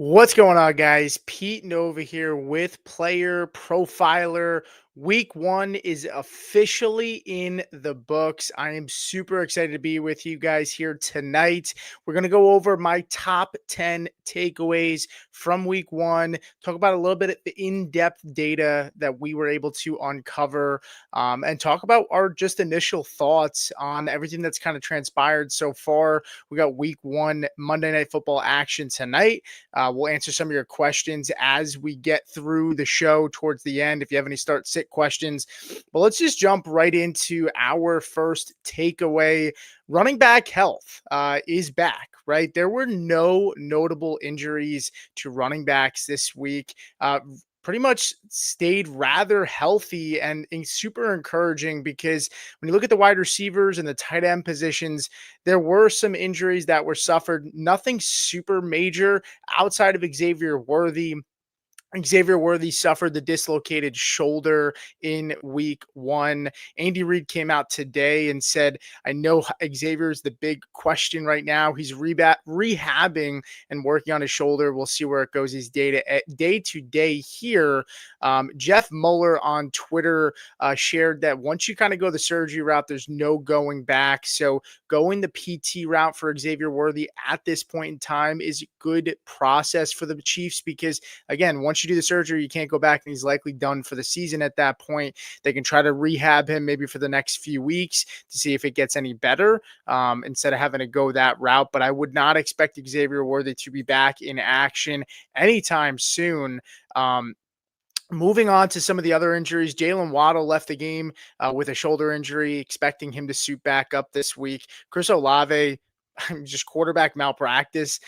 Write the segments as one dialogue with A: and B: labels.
A: What's going on, guys? Pete Nova here with Player Profiler. Week 1 is officially in the books. I am super excited to be with you guys here tonight. We're going to go over my top 10 takeaways from week 1, talk about a little bit of the in-depth data that we were able to uncover, and talk about our just initial thoughts on everything that's kind of transpired so far. We got week 1 Monday Night Football action tonight. We'll answer some of your questions as we get through the show towards the end, if you have any start-sit questions. But let's just jump right into our first takeaway. Running back health is back, right? There were no notable injuries to running backs this week. Pretty much stayed rather healthy and super encouraging, because when you look at the wide receivers and the tight end positions, there were some injuries that were suffered. Nothing super major outside of Xavier Worthy. Xavier Worthy suffered the dislocated shoulder in week 1. Andy Reid came out today and said, I know Xavier is the big question right now. He's rehabbing and working on his shoulder. We'll see where it goes. He's day to day here. Jeff Mueller on Twitter shared that once you kind of go the surgery route, there's no going back. So going the PT route for Xavier Worthy at this point in time is a good process for the Chiefs, because again, once you do the surgery, you can't go back, and he's likely done for the season at that point. They can try to rehab him maybe for the next few weeks to see if it gets any better, instead of having to go that route. But I would not expect Xavier Worthy to be back in action anytime soon. Moving on to some of the other injuries, Jalen Waddle left the game with a shoulder injury, expecting him to suit back up this week. Chris Olave, just quarterback malpractice.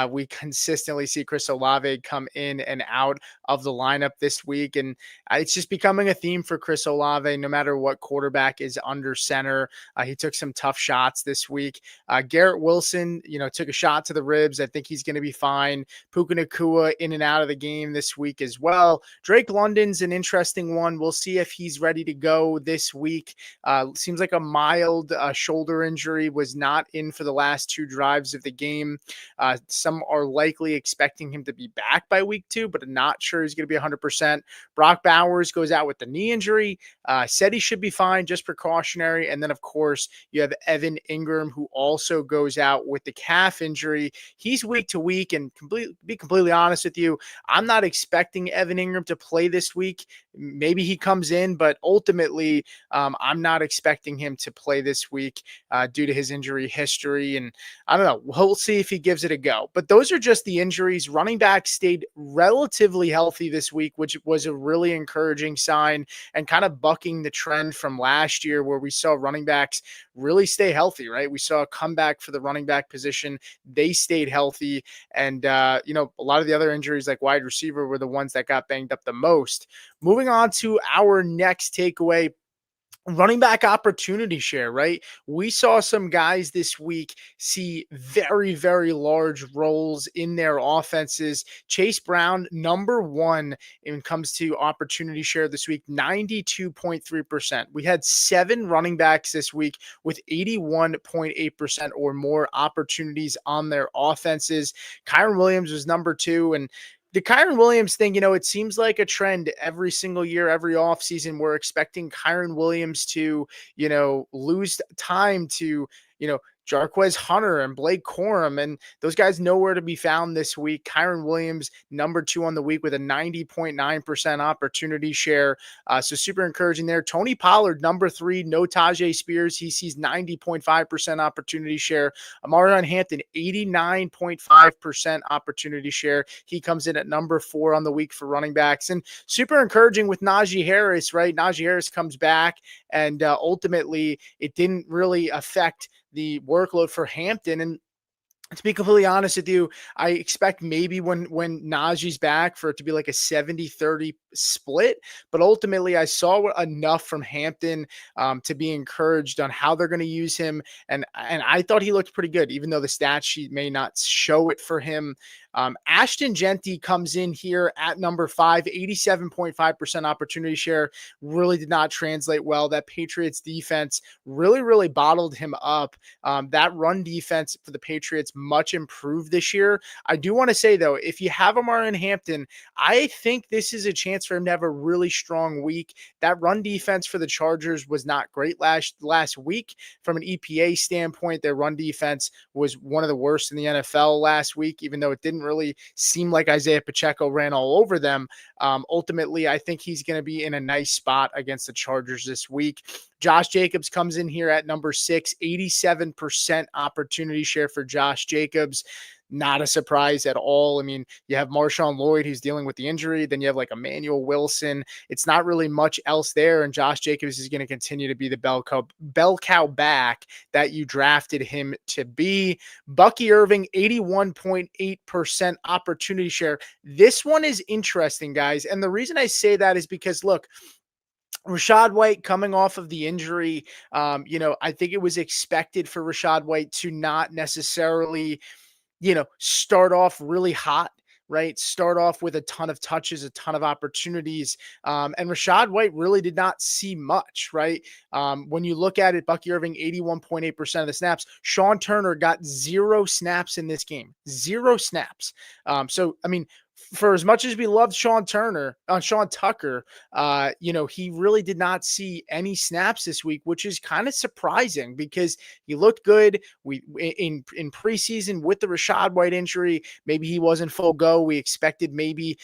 A: We consistently see Chris Olave come in and out of the lineup this week, and it's just becoming a theme for Chris Olave. No matter what quarterback is under center, he took some tough shots this week. Garrett Wilson, took a shot to the ribs. I think he's going to be fine. Puka Nacua in and out of the game this week as well. Drake London's an interesting one. We'll see if he's ready to go this week. Seems like a mild shoulder injury, was not in for the last 2 drives of the game. Some are likely expecting him to be back by week 2, but I'm not sure he's going to be 100%. Brock Bowers goes out with the knee injury. Said he should be fine, just precautionary. And then, of course, you have Evan Ingram, who also goes out with the calf injury. He's week to week, and be completely honest with you, I'm not expecting Evan Ingram to play this week. Maybe he comes in, but ultimately, I'm not expecting him to play this week due to his injury history. And I don't know. We'll see if he gives it a go. But those are just the injuries. Running back stayed relatively healthy this week, which was a really encouraging sign, and kind of bucking the trend from last year where we saw running backs really stay healthy, right? We saw a comeback for the running back position. They stayed healthy. And, a lot of the other injuries like wide receiver were the ones that got banged up the most. Moving on to our next takeaway. Running back opportunity share, right? We saw some guys this week see very, very large roles in their offenses. Chase Brown, number 1 when it comes to opportunity share this week, 92.3%. We had 7 running backs this week with 81.8% or more opportunities on their offenses. Kyren Williams was number 2, and the Kyren Williams thing, it seems like a trend every single year, every offseason. We're expecting Kyren Williams to, lose time to, Jarquez Hunter and Blake Corum, and those guys nowhere to be found this week. Kyren Williams, number 2 on the week with a 90.9% opportunity share. So super encouraging there. Tony Pollard, number 3, no Tajay Spears. He sees 90.5% opportunity share. Amarion Hampton, 89.5% opportunity share. He comes in at number 4 on the week for running backs. And super encouraging with Najee Harris, right? Najee Harris comes back, and ultimately it didn't really affect the workload for Hampton. And To be completely honest with you, I expect maybe when Najee's back for it to be like a 70-30 split. But ultimately, I saw enough from Hampton to be encouraged on how they're going to use him. And I thought he looked pretty good, even though the stat sheet may not show it for him. Ashton Genty comes in here at number 5, 87.5% opportunity share. Really did not translate well. That Patriots defense really bottled him up. That run defense for the Patriots much improved this year. I do want to say, though, if you have Amar in Hampton, I think this is a chance for him to have a really strong week. That run defense for the Chargers was not great last week. From an EPA standpoint, their run defense was one of the worst in the NFL last week, even though it didn't really seem like Isaiah Pacheco ran all over them. Ultimately, I think he's going to be in a nice spot against the Chargers this week. Josh Jacobs comes in here at number 6, 87% opportunity share for Josh Jacobs. Not a surprise at all. I mean, you have Marshawn Lloyd, who's dealing with the injury. Then you have like Emmanuel Wilson. It's not really much else there. And Josh Jacobs is going to continue to be the bell cow back that you drafted him to be. Bucky Irving, 81.8% opportunity share. This one is interesting, guys. And the reason I say that is because, look, Rachaad White coming off of the injury, I think it was expected for Rachaad White to not necessarily start off really hot, right? Start off with a ton of touches, a ton of opportunities. And Rachaad White really did not see much, right? When you look at it, Bucky Irving, 81.8% of the snaps. Sean Turner got 0 snaps in this game, 0 snaps. So, I mean, for as much as we loved Sean Tucker, he really did not see any snaps this week, which is kind of surprising because he looked good. We in preseason with the Rachaad White injury, maybe he wasn't full go. We expected maybe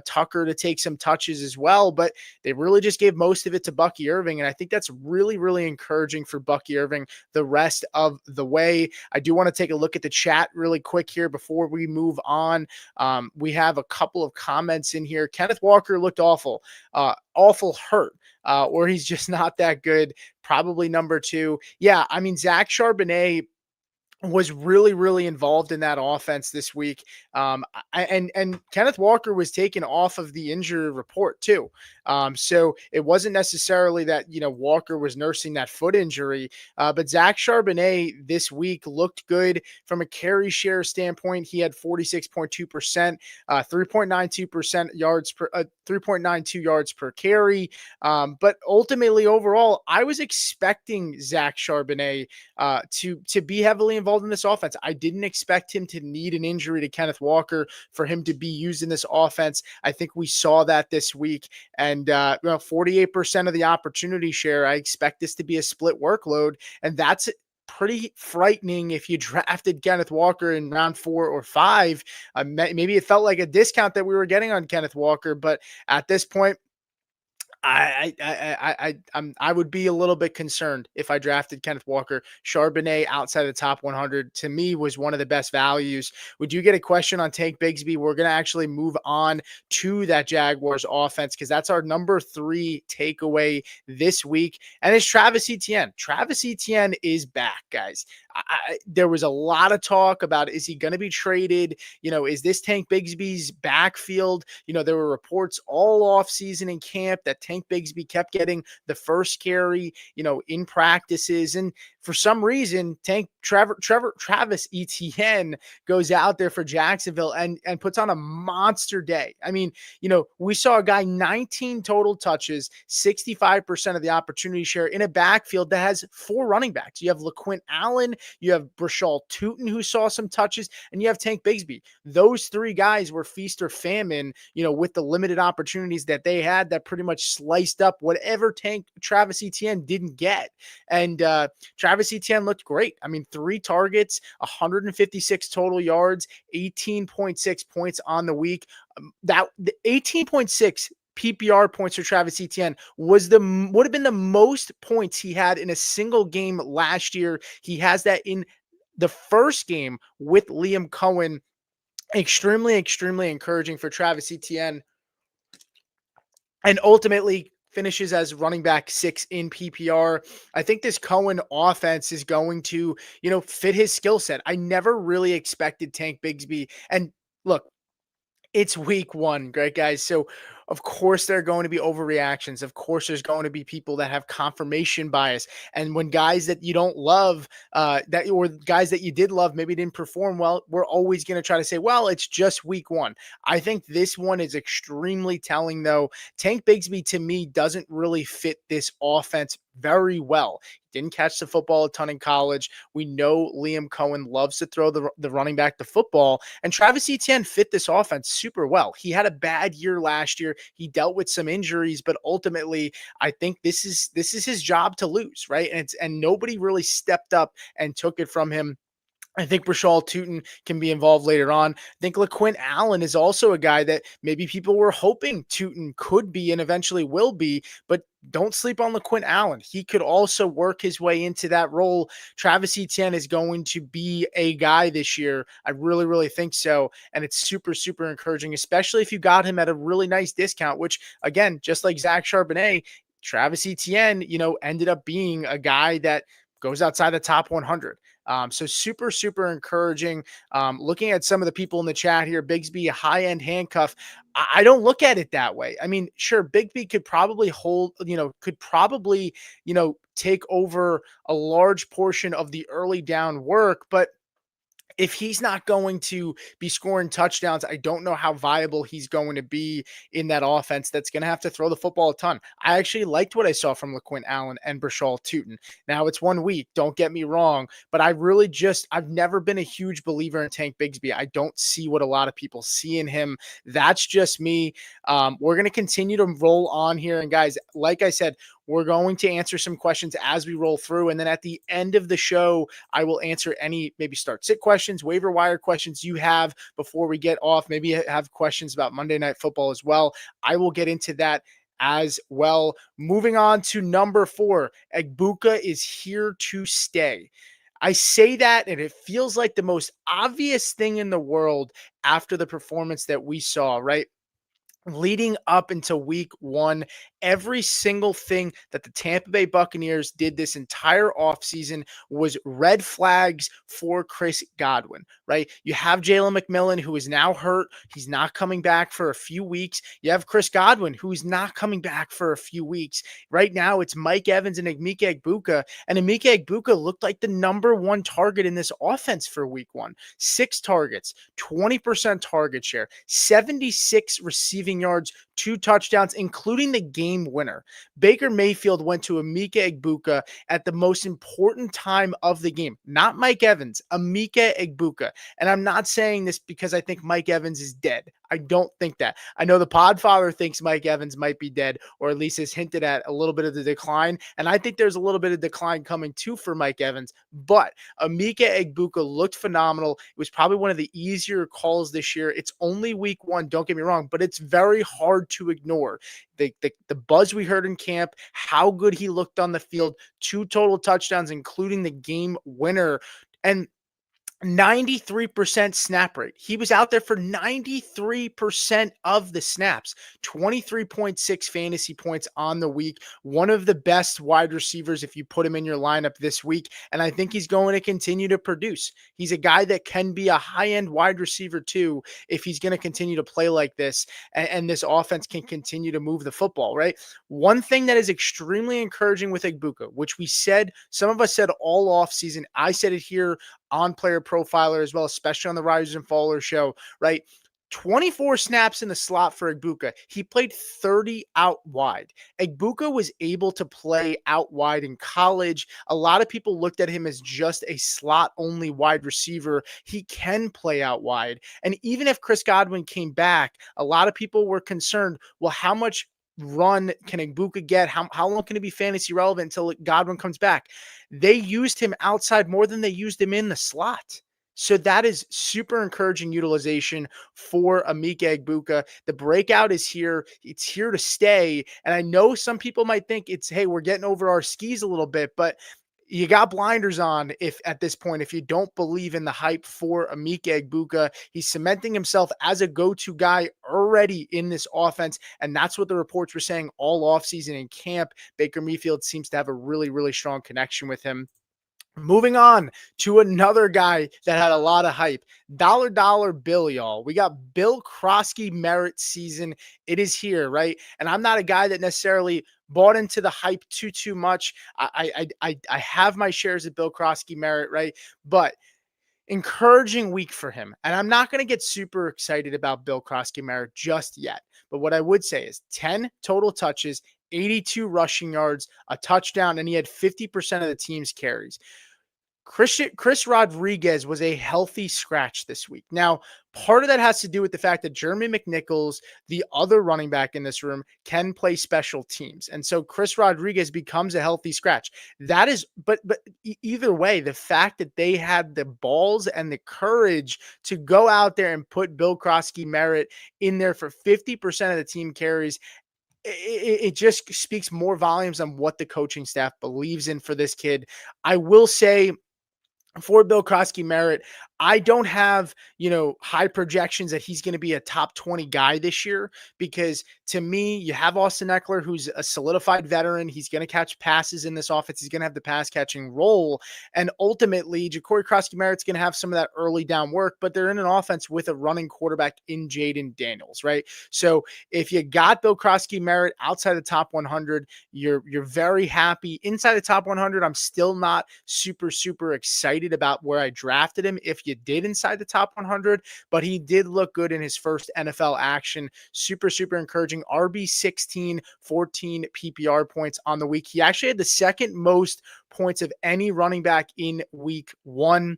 A: Tucker to take some touches as well, but they really just gave most of it to Bucky Irving, and I think that's really encouraging for Bucky Irving the rest of the way. I do want to take a look at the chat really quick here before we move on. We have a couple of comments in here. Kenneth Walker looked awful hurt, or he's just not that good. Probably number 2. Yeah, I mean, Zach Charbonnet was really involved in that offense this week. And Kenneth Walker was taken off of the injury report too. So it wasn't necessarily that, Walker was nursing that foot injury, but Zach Charbonnet this week looked good from a carry share standpoint. He had 46.2%, 3.92% yards per, 3.92 yards per carry. But ultimately overall, I was expecting Zach Charbonnet to be heavily involved in this offense. I didn't expect him to need an injury to Kenneth Walker for him to be used in this offense. I think we saw that this week. And 48% of the opportunity share, I expect this to be a split workload. And that's pretty frightening if you drafted Kenneth Walker in round 4 or 5. Maybe it felt like a discount that we were getting on Kenneth Walker, but at this point, I would be a little bit concerned if I drafted Kenneth Walker. Charbonnet outside the top 100 to me was one of the best values. Would you get a question on Tank Bigsby? We're going to actually move on to that Jaguars offense because that's our number 3 takeaway this week. And it's Travis Etienne. Travis Etienne is back, guys. There was a lot of talk about, is he going to be traded? Is this Tank Bigsby's backfield? There were reports all off season in camp that Tank Bigsby kept getting the first carry, in practices. And for some reason, Travis Etienne goes out there for Jacksonville and puts on a monster day. I mean, we saw a guy 19 total touches, 65% of the opportunity share in a backfield that has 4 running backs. You have LaQuint Allen, you have Brashal Tootin, who saw some touches, and you have Tank Bigsby. Those 3 guys were feast or famine, with the limited opportunities that they had that pretty much sliced up whatever Travis Etienne didn't get. And Travis Etienne looked great. I mean, 3 targets, 156 total yards, 18.6 points on the week. The 18.6 PPR points for Travis Etienne would have been the most points he had in a single game last year. He has that in the first game with Liam Cohen. Extremely encouraging for Travis Etienne. And ultimately, finishes as running back 6 in PPR. I think this Cohen offense is going to, fit his skill set. I never really expected Tank Bigsby. And look, it's week one, great guys. So, of course, there are going to be overreactions. Of course, there's going to be people that have confirmation bias. And when guys that you don't love, or guys that you did love, maybe didn't perform well, we're always going to try to say, well, it's just week one. I think this one is extremely telling, though. Tank Bigsby, to me, doesn't really fit this offense very well. Didn't catch the football a ton in college. We know Liam Cohen loves to throw the running back the football, and Travis Etienne fit this offense super well. He had a bad year last year. He dealt with some injuries, but ultimately, I think this is his job to lose, right? And nobody really stepped up and took it from him. I think Brashal Tootin can be involved later on. I think LaQuint Allen is also a guy that maybe people were hoping Tootin could be and eventually will be, but don't sleep on LaQuint Allen. He could also work his way into that role. Travis Etienne is going to be a guy this year. I really, really think so. And it's super, super encouraging, especially if you got him at a really nice discount, which, again, just like Zach Charbonnet, Travis Etienne, ended up being a guy that goes outside the top 100. So super, super encouraging. Looking at some of the people in the chat here, Bigsby, a high-end handcuff. I don't look at it that way. I mean, sure, Bigsby could probably take over a large portion of the early down work, but if he's not going to be scoring touchdowns, I don't know how viable he's going to be in that offense that's going to have to throw the football a ton. I actually liked what I saw from LaQuint Allen and Brashal Tootin. Now, it's 1 week, don't get me wrong, but I've never been a huge believer in Tank Bigsby. I don't see what a lot of people see in him. That's just me. We're going to continue to roll on here. And guys, like I said, we're going to answer some questions as we roll through. And then at the end of the show, I will answer any maybe start sit questions, waiver wire questions you have before we get off. Maybe have questions about Monday Night Football as well. I will get into that as well. Moving on to number 4, Egbuka is here to stay. I say that, and it feels like the most obvious thing in the world after the performance that we saw, right? Leading up into week one, every single thing that the Tampa Bay Buccaneers did this entire offseason was red flags for Chris Godwin, right? You have Jalen McMillan, who is now hurt. He's not coming back for a few weeks. You have Chris Godwin, who's not coming back for a few weeks. Right now, it's Mike Evans and Emeka Egbuka, and Emeka Egbuka looked like the number 1 target in this offense for week one. 6 targets, 20% target share, 76 receiving yards, 2 touchdowns, including the game winner. Baker Mayfield went to Emeka Egbuka at the most important time of the game. Not Mike Evans, Emeka Egbuka. And I'm not saying this because I think Mike Evans is dead. I don't think that. I know the Podfather thinks Mike Evans might be dead, or at least has hinted at a little bit of the decline. And I think there's a little bit of decline coming too for Mike Evans. But Emeka Egbuka looked phenomenal. It was probably one of the easier calls this year. It's only week one, don't get me wrong, but it's very hard to ignore. The buzz we heard in camp, how good he looked on the field, 2 total touchdowns, including the game winner. And 93% snap rate. He was out there for 93% of the snaps, 23.6 fantasy points on the week. One of the best wide receivers if you put him in your lineup this week. And I think he's going to continue to produce. He's a guy that can be a high-end wide receiver too if he's going to continue to play like this and this offense can continue to move the football, right? One thing that is extremely encouraging with Egbuka, which some of us said all offseason, I said it here on Player Profiler as well, especially on the Risers and Fallers show, right? 24 snaps in the slot for Egbuka. He played 30 out wide. Egbuka was able to play out wide in college. A lot of people looked at him as just a slot-only wide receiver. He can play out wide. And even if Chris Godwin came back, a lot of people were concerned, well, how much run can Egbuka get? How long can he be fantasy relevant until Godwin comes back? They used him outside more than they used him in the slot. So that is super encouraging utilization for Emeka Egbuka. The breakout is here. It's here to stay. And I know some people might think it's, hey, we're getting over our skis a little bit, but you got blinders on if at this point, if you don't believe in the hype for Emeka Egbuka. He's cementing himself as a go-to guy already in this offense, and that's what the reports were saying all offseason in camp. Baker Mayfield seems to have a really, really strong connection with him. Moving on to another guy that had a lot of hype, dollar bill, y'all. We got Bill Krosky merit season. It is here, right? And I'm not a guy that necessarily bought into the hype too much. I have my shares of Bill Krosky merit, right? But encouraging week for him. And I'm not going to get super excited about Bill Krosky merit just yet. But what I would say is 10 total touches, 82 rushing yards, a touchdown, and he had 50% of the team's carries. Chris Rodriguez was a healthy scratch this week. Now, part of that has to do with the fact that Jeremy McNichols, the other running back in this room, can play special teams. And so Chris Rodriguez becomes a healthy scratch. That is, but either way, the fact that they had the balls and the courage to go out there and put Bill Krosky merit in there for 50% of the team carries, it just speaks more volumes on what the coaching staff believes in for this kid. I will say, for Bill Krosky merit, I don't have, high projections that he's going to be a top 20 guy this year, because to me, you have Austin Eckler, who's a solidified veteran. He's going to catch passes in this offense. He's going to have the pass catching role. And ultimately, Jacory Krosky merit's going to have some of that early down work, but they're in an offense with a running quarterback in Jaden Daniels, right? So if you got Bill Krosky merit outside the top 100, you're very happy. Inside the top 100, I'm still not super excited about where I drafted him if you did inside the top 100, but he did look good in his first NFL action. Super encouraging. RB 16, 14 PPR points on the week. He actually had the second most points of any running back in week 1.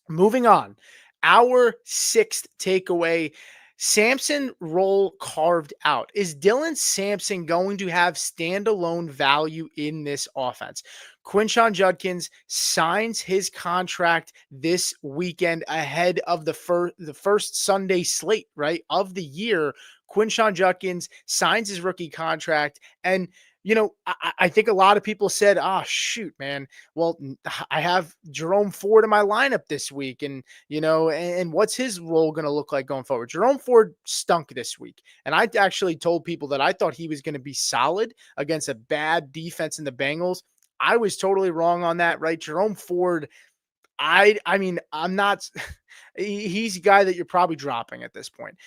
A: Moving on, our sixth takeaway, Sampson role carved out. Is Dylan Sampson going to have standalone value in this offense? Quinshon Judkins signs his contract this weekend ahead of the first Sunday slate, right, of the year. Quinshon Judkins signs his rookie contract, and I think a lot of people said, shoot, man, well, I have Jerome Ford in my lineup this week. And, and what's his role going to look like going forward? Jerome Ford stunk this week. And I actually told people that I thought he was going to be solid against a bad defense in the Bengals. I was totally wrong on that, right? Jerome Ford, I mean, I'm not, he's a guy that you're probably dropping at this point.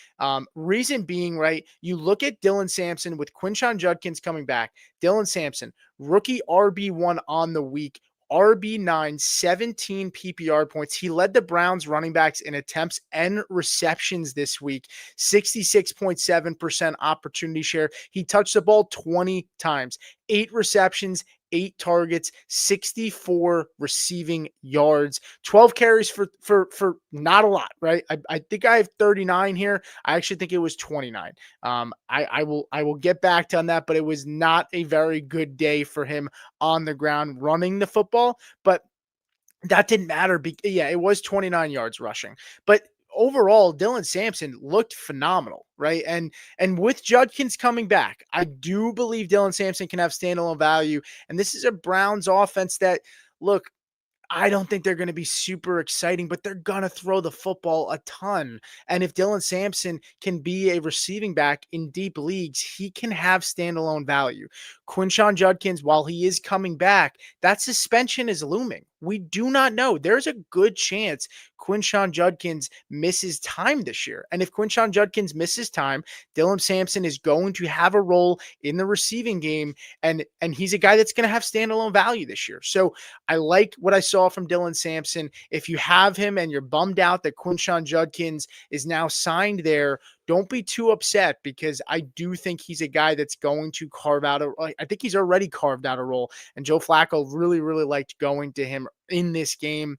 A: Reason being, right, you look at Dylan Sampson with Quinshon Judkins coming back. Dylan Sampson, rookie RB1 on the week, RB9, 17 PPR points. He led the Browns running backs in attempts and receptions this week, 66.7% opportunity share. He touched the ball 20 times, 8 receptions, 8 targets, 64 receiving yards, 12 carries for not a lot, right? I think I have 39 here. I actually think it was 29. I will get back to on that, but it was not a very good day for him on the ground running the football, but that didn't matter. Yeah, it was 29 yards rushing, but overall, Dylan Sampson looked phenomenal, right? And with Judkins coming back, I do believe Dylan Sampson can have standalone value. And this is a Browns offense that, look, I don't think they're going to be super exciting, but they're going to throw the football a ton. And if Dylan Sampson can be a receiving back in deep leagues, he can have standalone value. Quinshon Judkins, while he is coming back, that suspension is looming. We do not know. There's a good chance Quinshon Judkins misses time this year. And if Quinshon Judkins misses time, Dylan Sampson is going to have a role in the receiving game. And he's a guy that's going to have standalone value this year. So I like what I saw from Dylan Sampson. If you have him and you're bummed out that Quinshon Judkins is now signed there, don't be too upset, because I do think he's a guy that's going to carve out I think he's already carved out a role, and Joe Flacco really liked going to him in this game.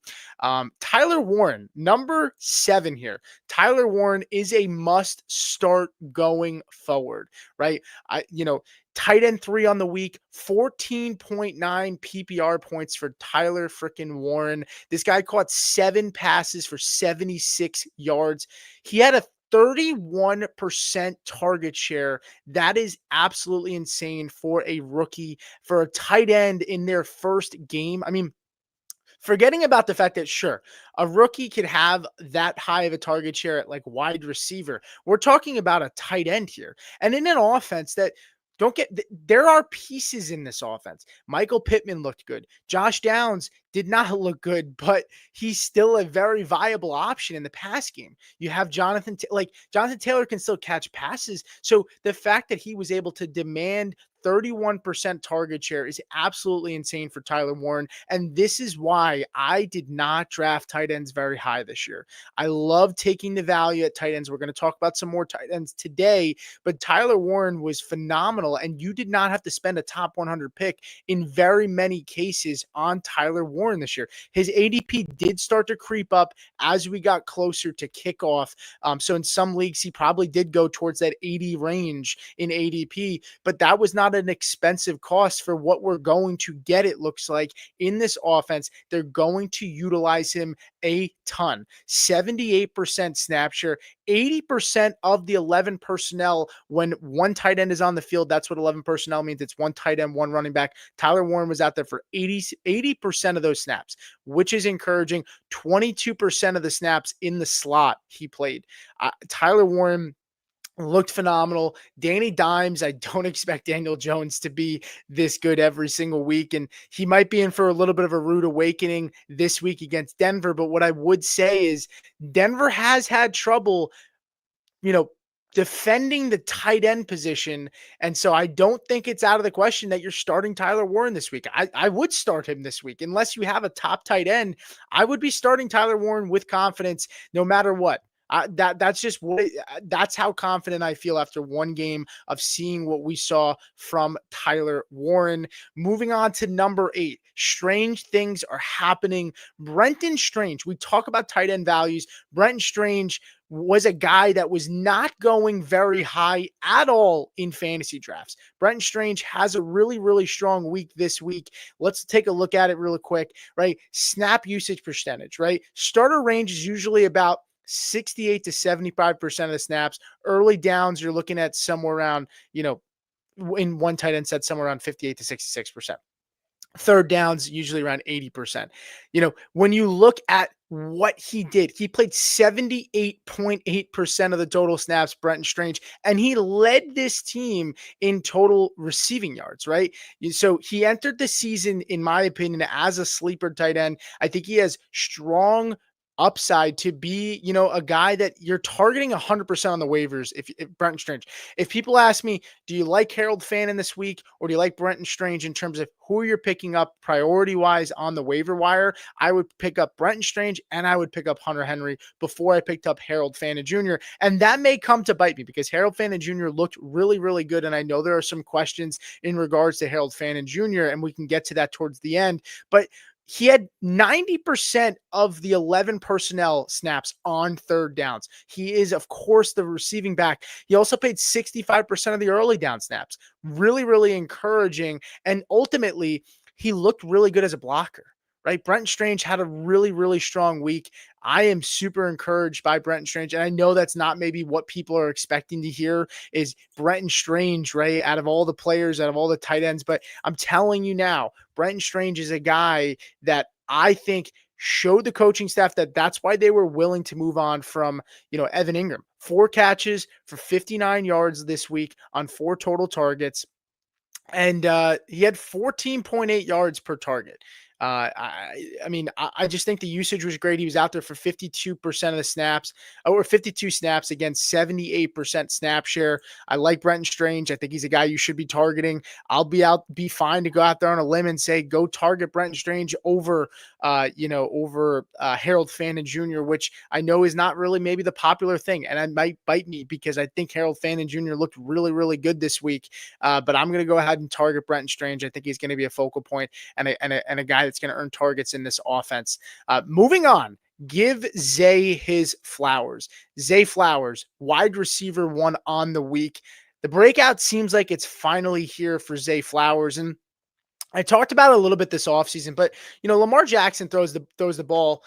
A: Tyler Warren, number 7 here. Tyler Warren is a must start going forward, right? Tight end 3 on the week, 14.9 PPR points for Tyler freaking Warren. This guy caught 7 passes for 76 yards. He had a 31% target share. That is absolutely insane for a rookie, for a tight end in their first game. I mean, forgetting about the fact that, sure, a rookie could have that high of a target share at like wide receiver. We're talking about a tight end here. And in an offense that, there are pieces in this offense. Michael Pittman looked good. Josh Downs did not look good, but he's still a very viable option in the pass game. You have Jonathan Taylor can still catch passes. So the fact that he was able to demand 31% target share is absolutely insane for Tyler Warren. And this is why I did not draft tight ends very high this year. I love taking the value at tight ends. We're going to talk about some more tight ends today, but Tyler Warren was phenomenal. And you did not have to spend a top 100 pick in very many cases on Tyler Warren this year. His ADP did start to creep up as we got closer to kickoff. So in some leagues, he probably did go towards that 80 range in ADP, but that was not an expensive cost for what we're going to get. It looks like in this offense, they're going to utilize him a ton. 78% snap share, 80% of the 11 personnel when one tight end is on the field. That's what 11 personnel means. It's one tight end, one running back. Tyler Warren was out there for 80% of those snaps, which is encouraging. 22% of the snaps in the slot he played. Tyler Warren looked phenomenal. Danny Dimes, I don't expect Daniel Jones to be this good every single week, and he might be in for a little bit of a rude awakening this week against Denver. But what I would say is Denver has had trouble, defending the tight end position. And so I don't think it's out of the question that you're starting Tyler Warren this week. I would start him this week. Unless you have a top tight end, I would be starting Tyler Warren with confidence no matter what. That's how confident I feel after one game of seeing what we saw from Tyler Warren. Moving on to number 8, strange things are happening. Brenton Strange, we talk about tight end values. Brenton Strange was a guy that was not going very high at all in fantasy drafts. Brenton Strange has a really, really strong week this week. Let's take a look at it really quick, right? Snap usage percentage, right? Starter range is usually about 68 to 75% of the snaps. Early downs, you're looking at somewhere around, in one tight end set, somewhere around 58 to 66%. Third downs, usually around 80%. When you look at what he did, he played 78.8% of the total snaps, Brenton Strange, and he led this team in total receiving yards, right? So he entered the season, in my opinion, as a sleeper tight end. I think he has strong upside to be, a guy that you're targeting 100% on the waivers. If Brenton Strange, if people ask me, do you like Harold Fannin this week, or do you like Brenton Strange in terms of who you're picking up priority wise on the waiver wire, I would pick up Brenton Strange and I would pick up Hunter Henry before I picked up Harold Fannin Jr. And that may come to bite me because Harold Fannin Jr. looked really, really good. And I know there are some questions in regards to Harold Fannin Jr., and we can get to that towards the end, but he had 90% of the 11 personnel snaps on third downs. He is, of course, the receiving back. He also played 65% of the early down snaps. Really, really encouraging. And ultimately, he looked really good as a blocker, right? Brenton Strange had a really, really strong week. I am super encouraged by Brenton Strange. And I know that's not maybe what people are expecting to hear is Brenton Strange, right? Out of all the players, out of all the tight ends. But I'm telling you now, Brenton Strange is a guy that I think showed the coaching staff that that's why they were willing to move on from, Evan Ingram. 4 catches for 59 yards this week on 4 total targets. And he had 14.8 yards per target. I just think the usage was great. He was out there for 52% of the snaps, or 52 snaps against 78% snap share. I like Brenton Strange. I think he's a guy you should be targeting. I'll be fine to go out there on a limb and say, go target Brenton Strange over Harold Fannin Jr., which I know is not really maybe the popular thing. And it might bite me because I think Harold Fannin Jr. looked really, really good this week. But I'm going to go ahead and target Brenton Strange. I think he's going to be a focal point and a guy that's going to earn targets in this offense. Moving on, give Zay his flowers. Zay Flowers, wide receiver 1 on the week. The breakout seems like it's finally here for Zay Flowers. And I talked about it a little bit this offseason, but Lamar Jackson throws the ball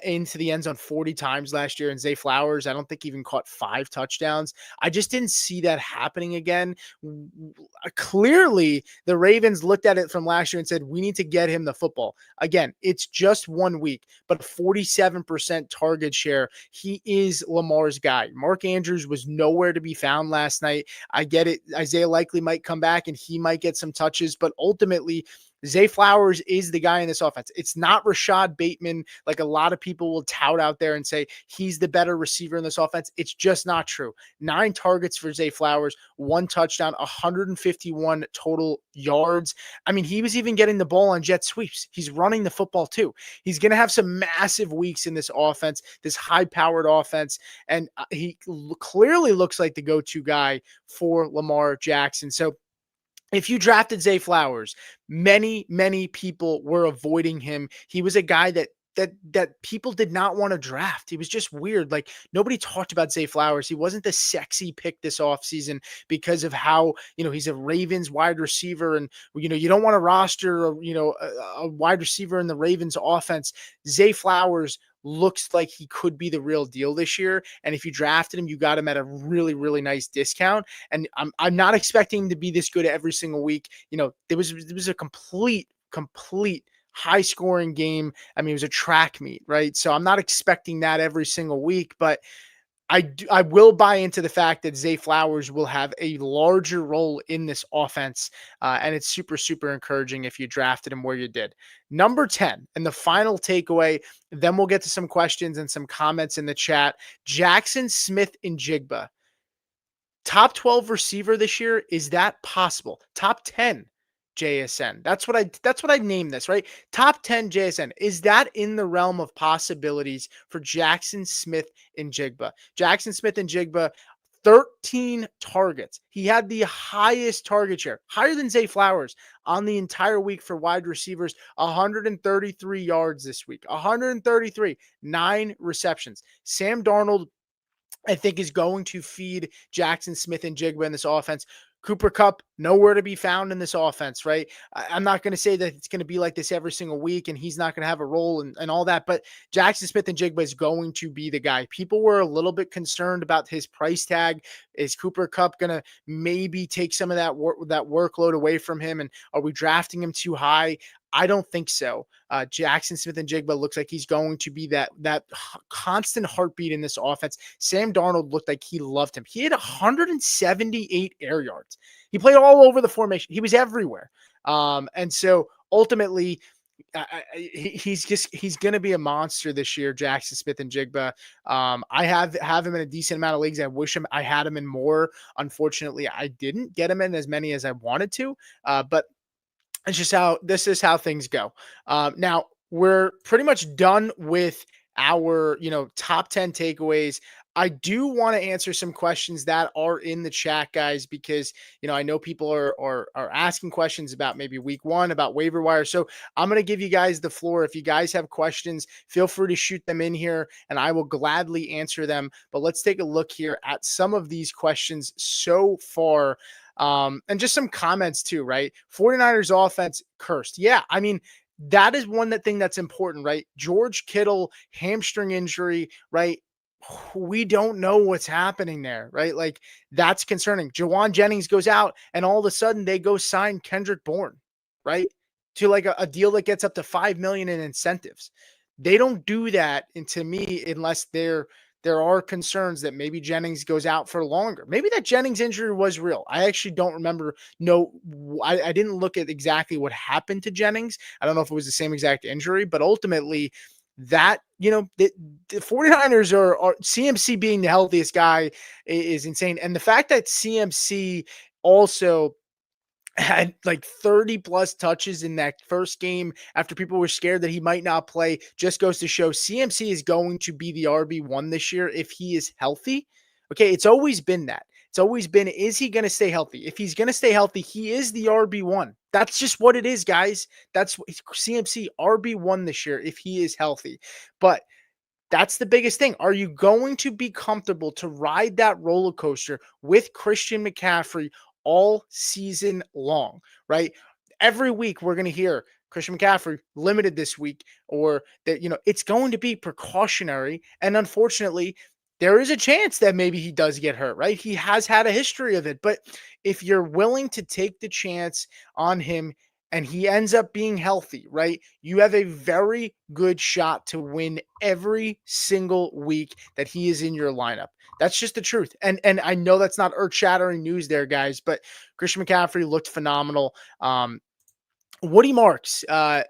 A: into the end zone 40 times last year. And Zay Flowers, I don't think even caught 5 touchdowns. I just didn't see that happening again. Clearly, the Ravens looked at it from last year and said, we need to get him the football. Again, it's just 1 week, but 47% target share. He is Lamar's guy. Mark Andrews was nowhere to be found last night. I get it. Isaiah likely might come back and he might get some touches, but ultimately, Zay Flowers is the guy in this offense. It's not Rashad Bateman, like a lot of people will tout out there and say he's the better receiver in this offense. It's just not true. 9 targets for Zay Flowers, 1 touchdown, 151 total yards. I mean, he was even getting the ball on jet sweeps. He's running the football too. He's going to have some massive weeks in this offense, this high-powered offense, and he clearly looks like the go-to guy for Lamar Jackson. So if you drafted Zay Flowers, many people were avoiding him. He was a guy that people did not want to draft. He was just weird. Like, nobody talked about Zay Flowers. He wasn't the sexy pick this offseason because of how, he's a Ravens wide receiver, and, you don't want to roster a wide receiver in the Ravens offense. Zay Flowers looks like he could be the real deal this year. And if you drafted him, you got him at a really, really nice discount. And I'm not expecting him to be this good every single week. There was a complete high scoring game. I mean, it was a track meet, right? So I'm not expecting that every single week, but I will buy into the fact that Zay Flowers will have a larger role in this offense, and it's super encouraging if you drafted him where you did. Number 10, and the final takeaway, then we'll get to some questions and some comments in the chat. Jackson Smith-Njigba. Top 12 receiver this year, is that possible? Top 10 JSN. That's what I named this, right? Top 10 JSN. Is that in the realm of possibilities for Jackson Smith-Njigba? Jackson Smith-Njigba, 13 targets. He had the highest target share, higher than Zay Flowers on the entire week for wide receivers, 133 yards this week. 133, 9 receptions. Sam Darnold, I think, is going to feed Jackson Smith-Njigba in this offense. Cooper Kupp, nowhere to be found in this offense, right? I'm not going to say that it's going to be like this every single week and he's not going to have a role and all that, but Jackson Smith-Njigba is going to be the guy. People were a little bit concerned about his price tag. Is Cooper Kupp going to maybe take some of that workload away from him? And are we drafting him too high? I don't think so. Jackson Smith-Njigba looks like he's going to be that constant heartbeat in this offense. Sam Darnold looked like he loved him. He had 178 air yards. He played all over the formation. He was everywhere. And so ultimately, he's going to be a monster this year, Jackson Smith-Njigba. I have him in a decent amount of leagues. I wish I had him in more. Unfortunately, I didn't get him in as many as I wanted to. But this is how things go. Now we're pretty much done with our, top 10 takeaways. I do want to answer some questions that are in the chat, guys, because, I know people are asking questions about maybe week 1, about waiver wire. So I'm going to give you guys the floor. If you guys have questions, feel free to shoot them in here and I will gladly answer them. But let's take a look here at some of these questions so far. And just some comments too, right? 49ers offense cursed. Yeah. I mean, that is one thing that's important, right? George Kittle, hamstring injury, right? We don't know what's happening there, right? Like, that's concerning. Jawan Jennings goes out and all of a sudden they go sign Kendrick Bourne, right? To like a deal that gets up to $5 million in incentives. They don't do that, and to me, unless there are concerns that maybe Jennings goes out for longer. Maybe that Jennings injury was real. I actually don't remember. No, I didn't look at exactly what happened to Jennings. I don't know if it was the same exact injury, but ultimately that, the 49ers are CMC being the healthiest guy is insane. And the fact that CMC also had like 30 plus touches in that first game after people were scared that he might not play just goes to show CMC is going to be the RB1 this year if he is healthy. Okay, it's always been that. It's always been, is he going to stay healthy? If he's going to stay healthy, he is the RB1. That's just what it is, guys. That's CMC RB1 this year if he is healthy. But that's the biggest thing. Are you going to be comfortable to ride that roller coaster with Christian McCaffrey all season long, right? Every week we're going to hear Christian McCaffrey limited this week, or that, it's going to be precautionary. And unfortunately, there is a chance that maybe he does get hurt, right? He has had a history of it. But if you're willing to take the chance on him and he ends up being healthy, right, you have a very good shot to win every single week that he is in your lineup. That's just the truth. And I know that's not earth-shattering news there, guys, but Christian McCaffrey looked phenomenal. Woody Marks. I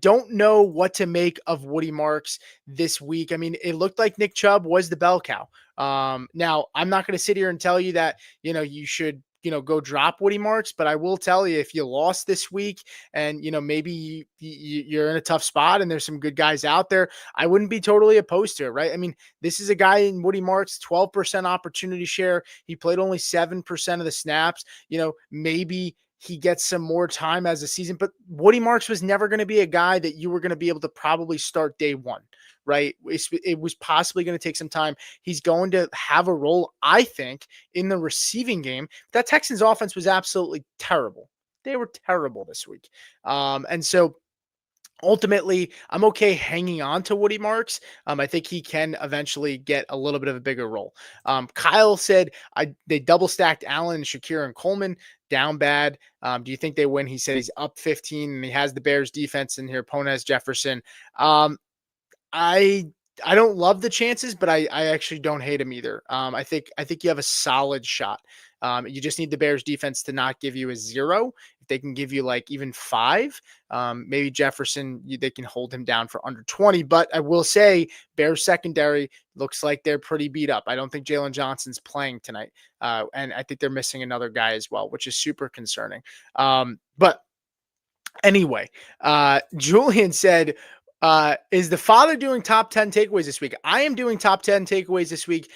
A: don't know what to make of Woody Marks this week. I mean, it looked like Nick Chubb was the bell cow. Now I'm not going to sit here and tell you that, you should, go drop Woody Marks, but I will tell you, if you lost this week and, maybe you're in a tough spot and there's some good guys out there, I wouldn't be totally opposed to it, right? I mean, this is a guy in Woody Marks, 12% opportunity share. He played only 7% of the snaps. Maybe he gets some more time as a season, but Woody Marks was never going to be a guy that you were going to be able to probably start day one, right? It was possibly going to take some time. He's going to have a role, I think, in the receiving game. That Texans offense was absolutely terrible. They were terrible this week. And so ultimately, I'm okay hanging on to Woody Marks. I think he can eventually get a little bit of a bigger role. Kyle said they double stacked Allen, Shakir, and Coleman. Down bad. Do you think they win? He said he's up 15 and he has the Bears defense in here. Pona has Jefferson. I don't love the chances, but I actually don't hate him either. I think you have a solid shot. You just need the Bears defense to not give you a 0. If they can give you like even 5, maybe Jefferson, they can hold him down for under 20. But I will say Bears secondary looks like they're pretty beat up. I don't think Jalen Johnson's playing tonight. And I think they're missing another guy as well, which is super concerning. But anyway, Julian said, is the father doing top 10 takeaways this week? I am doing top 10 takeaways this week.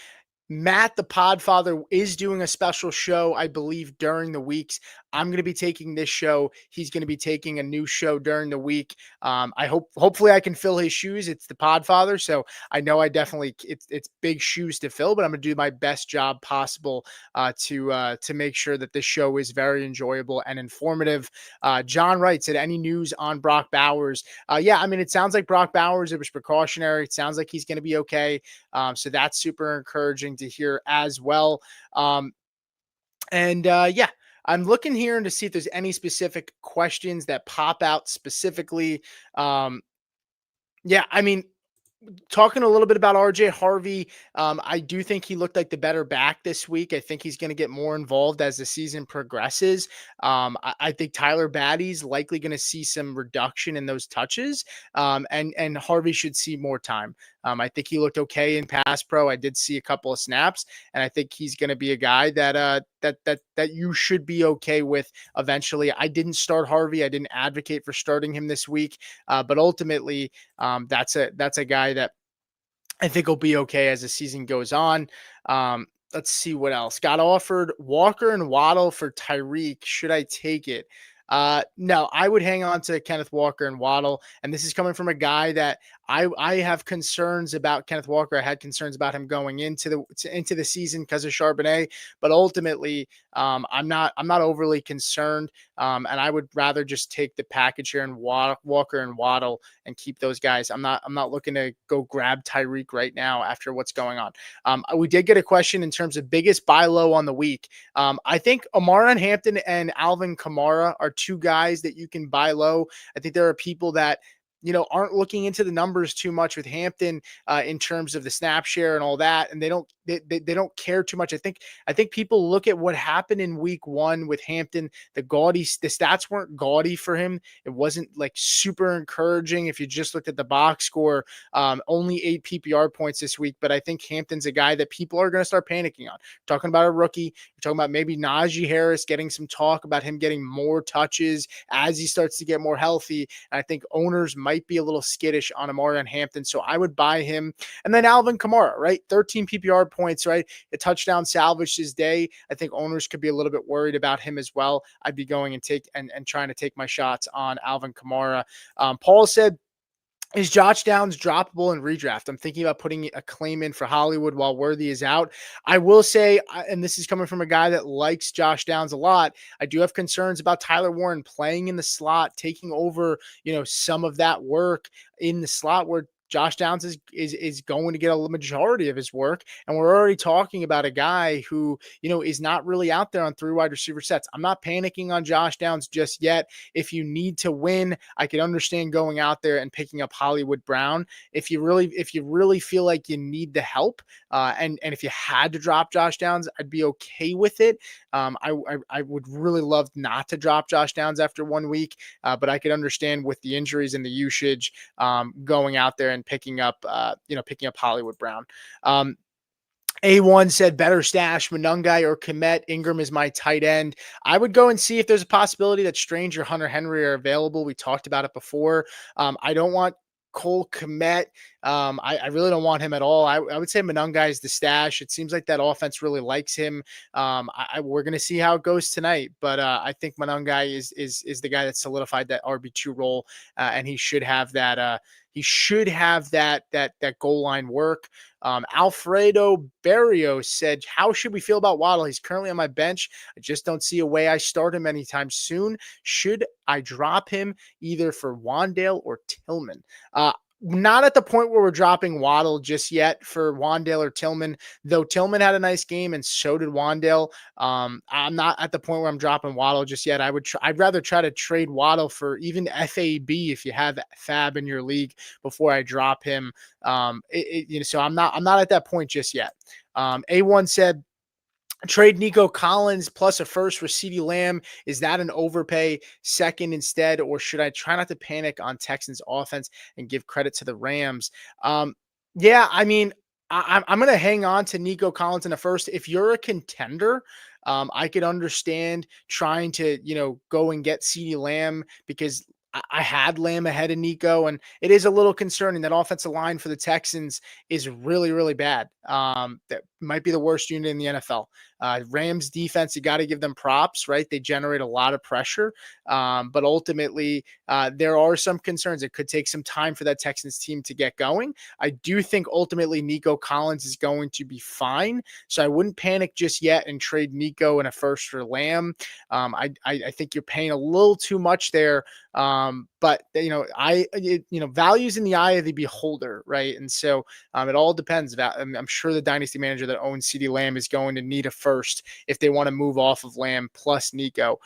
A: Matt, the Podfather, is doing a special show, I believe, during the weeks. I'm going to be taking this show. He's going to be taking a new show during the week. Hopefully I can fill his shoes. It's the Podfather, so I know it's big shoes to fill, but I'm going to do my best job possible to make sure that this show is very enjoyable and informative. John Wright said, any news on Brock Bowers? Yeah, I mean, it sounds like Brock Bowers, it was precautionary. It sounds like he's going to be okay. So that's super encouraging to hear as well. Yeah, I'm looking here to see if there's any specific questions that pop out specifically. Yeah, I mean, talking a little bit about RJ Harvey, I do think he looked like the better back this week. I think he's going to get more involved as the season progresses. I think Tyler Batty's likely going to see some reduction in those touches, and Harvey should see more time. I think he looked okay in pass pro. I did see a couple of snaps, and I think he's going to be a guy that you should be okay with eventually. I didn't start Harvey. I didn't advocate for starting him this week, but ultimately, that's a guy that I think will be okay as the season goes on. Let's see what else. Got offered Walker and Waddle for Tyreek. Should I take it? No, I would hang on to Kenneth Walker and Waddle. And this is coming from a guy that I have concerns about Kenneth Walker. I had concerns about him going into the season because of Charbonnet, but ultimately, I'm not overly concerned. And I would rather just take the package here and Walker and Waddle and keep those guys. I'm not looking to go grab Tyreek right now after what's going on. We did get a question in terms of biggest buy low on the week. I think Amara Hampton and Alvin Kamara are two guys that you can buy low. I think there are people that aren't looking into the numbers too much with Hampton in terms of the snap share and all that, and they don't care too much. I think people look at what happened in week 1 with Hampton. The stats weren't gaudy for him. It wasn't like super encouraging if you just looked at the box score. Only 8 PPR points this week, but I think Hampton's a guy that people are going to start panicking on. You're talking about a rookie. You're talking about maybe Najee Harris getting some talk about him getting more touches as he starts to get more healthy. And I think owners might be a little skittish on Amari and Hampton, so I would buy him. And then Alvin Kamara, right? 13 PPR points, right? A touchdown salvaged his day. I think owners could be a little bit worried about him as well. I'd be going and trying to take my shots on Alvin Kamara. Paul said, Is Josh Downs droppable in redraft? I'm thinking about putting a claim in for Hollywood while Worthy is out. I will say, and this is coming from a guy that likes Josh Downs a lot, I do have concerns about Tyler Warren playing in the slot, taking over, some of that work in the slot where Josh Downs is going to get a majority of his work. And we're already talking about a guy who, is not really out there on 3 wide receiver sets. I'm not panicking on Josh Downs just yet. If you need to win, I could understand going out there and picking up Hollywood Brown. If you really feel like you need the help, and if you had to drop Josh Downs, I'd be okay with it. I would really love not to drop Josh Downs after 1 week, but I could understand with the injuries and the usage, going out there and picking up Hollywood Brown. A1 said better stash Monangai or Kmet. Ingram is my tight end. I would go and see if there's a possibility that Strange or Hunter Henry are available. We talked about it before. I don't want Cole Kmet. I really don't want him at all. I would say Monangai is the stash. It seems like that offense really likes him. We're going to see how it goes tonight, but I think Monangai is the guy that solidified that RB2 role, and he should have that. He should have that goal line work. Alfredo Barrios said, how should we feel about Waddle? He's currently on my bench. I just don't see a way I start him anytime soon. Should I drop him either for Wandale or Tillman? Not at the point where we're dropping Waddle just yet for Wandale or Tillman, though Tillman had a nice game and so did Wandale. I'm not at the point where I'm dropping Waddle just yet. I'd rather try to trade Waddle for even FAB if you have Fab in your league before I drop him. So I'm not at that point just yet. A1 said, trade Nico Collins plus a first for CeeDee Lamb. Is that an overpay second instead, or should I try not to panic on Texans offense and give credit to the Rams? Yeah, I mean, I'm going to hang on to Nico Collins in a first. If you're a contender, I could understand trying to, go and get CeeDee Lamb because I had Lamb ahead of Nico, and it is a little concerning that offensive line for the Texans is really, really bad. That might be the worst unit in the NFL. Rams defense, you got to give them props, right? They generate a lot of pressure, but ultimately there are some concerns. It could take some time for that Texans team to get going. I do think ultimately Nico Collins is going to be fine, so I wouldn't panic just yet and trade Nico in a first for Lamb. I think you're paying a little too much there. But values in the eye of the beholder, right? And so it all depends. I'm sure the dynasty manager that owns CeeDee Lamb is going to need a first if they want to move off of Lamb plus Nico.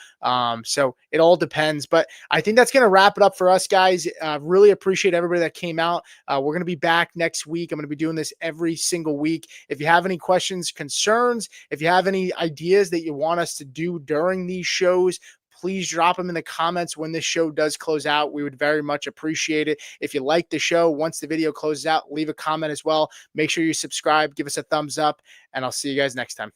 A: So it all depends. But I think that's going to wrap it up for us, guys. Really appreciate everybody that came out. We're going to be back next week. I'm going to be doing this every single week. If you have any questions, concerns, if you have any ideas that you want us to do during these shows, please drop them in the comments when this show does close out. We would very much appreciate it. If you like the show, once the video closes out, leave a comment as well. Make sure you subscribe, give us a thumbs up, and I'll see you guys next time.